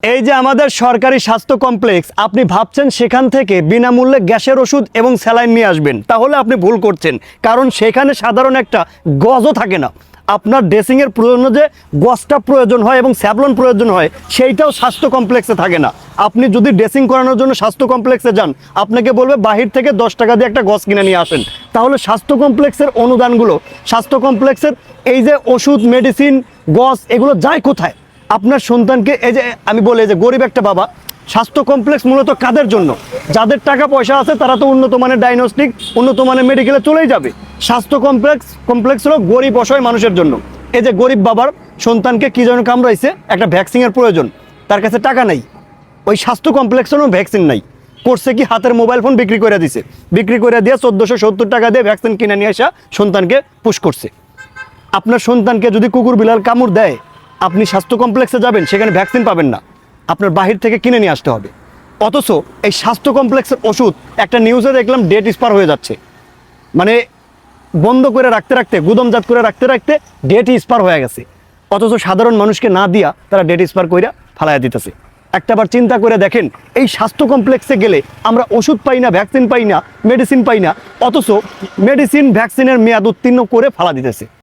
এই যে আমাদের সরকারি স্বাস্থ্য কমপ্লেক্স, আপনি ভাবছেন সেখান থেকে বিনামূল্যে গ্যাসের ওষুধ এবং স্যালাইন নিয়ে আসবেন, তাহলে আপনি ভুল করছেন। কারণ সেখানে সাধারণ একটা গজও থাকে না। আপনার ড্রেসিংয়ের প্রয়োজন যে গজটা প্রয়োজন হয় এবং স্যাভলন প্রয়োজন হয়, সেইটাও স্বাস্থ্য কমপ্লেক্সে থাকে না। আপনি যদি ড্রেসিং করানোর জন্য স্বাস্থ্য কমপ্লেক্সে যান, আপনাকে বলবে বাহির থেকে 10 টাকা দিয়ে একটা গজ কিনে নিয়ে আসেন। তাহলে স্বাস্থ্য কমপ্লেক্সের অনুদানগুলো, স্বাস্থ্য কমপ্লেক্সের এই যে ওষুধ, মেডিসিন, গজ, এগুলো যায় কোথায়? আপনার সন্তানকে, এই যে আমি বলি যে গরিব একটা বাবা, স্বাস্থ্য কমপ্লেক্স মূলত কাদের জন্য? যাদের টাকা পয়সা আছে তারা তো উন্নত মানের ডায়াগনস্টিক, উন্নত মানের মেডিকেলে চলেই যাবে। স্বাস্থ্য কমপ্লেক্স হলো গরিব অসহায় মানুষের জন্য। এই যে গরিব বাবার সন্তানকে কি যেন কামড়াইছে, একটা ভ্যাকসিনের প্রয়োজন, তার কাছে টাকা নাই, ওই স্বাস্থ্য কমপ্লেক্সেরও ভ্যাকসিন নাই। করছে কি, হাতের মোবাইল ফোন বিক্রি করে দিছে, বিক্রি করে দিয়ে 1470 টাকা দিয়ে ভ্যাকসিন কিনে নিয়ে আসা সন্তানকে পুশ করছে। আপনার সন্তানকে যদি কুকুর বিড়াল কামড় দেয়, আপনি স্বাস্থ্য কমপ্লেক্সে যাবেন, সেখানে ভ্যাকসিন পাবেন না, আপনার বাহির থেকে কিনে নিয়ে আসতে হবে। অথচ এই স্বাস্থ্য কমপ্লেক্সের ওষুধ, একটা নিউজে দেখলাম ডেট এক্সপায়ার হয়ে যাচ্ছে, মানে বন্ধ করে রাখতে রাখতে, গুদামজাত করে রাখতে রাখতে ডেট এক্সপায়ার হয়ে গেছে। অথচ সাধারণ মানুষকে না দিয়া তারা ডেট এক্সপায়ার কইরা ফালাইয়া দিতেছে। একটাবার চিন্তা করে দেখেন, এই স্বাস্থ্য কমপ্লেক্সে গেলে আমরা ওষুধ পাই না, ভ্যাকসিন পাই না, মেডিসিন পাই না, অথচ মেডিসিন ভ্যাকসিনের মেয়াদ উত্তীর্ণ করে ফালা দিতেছে।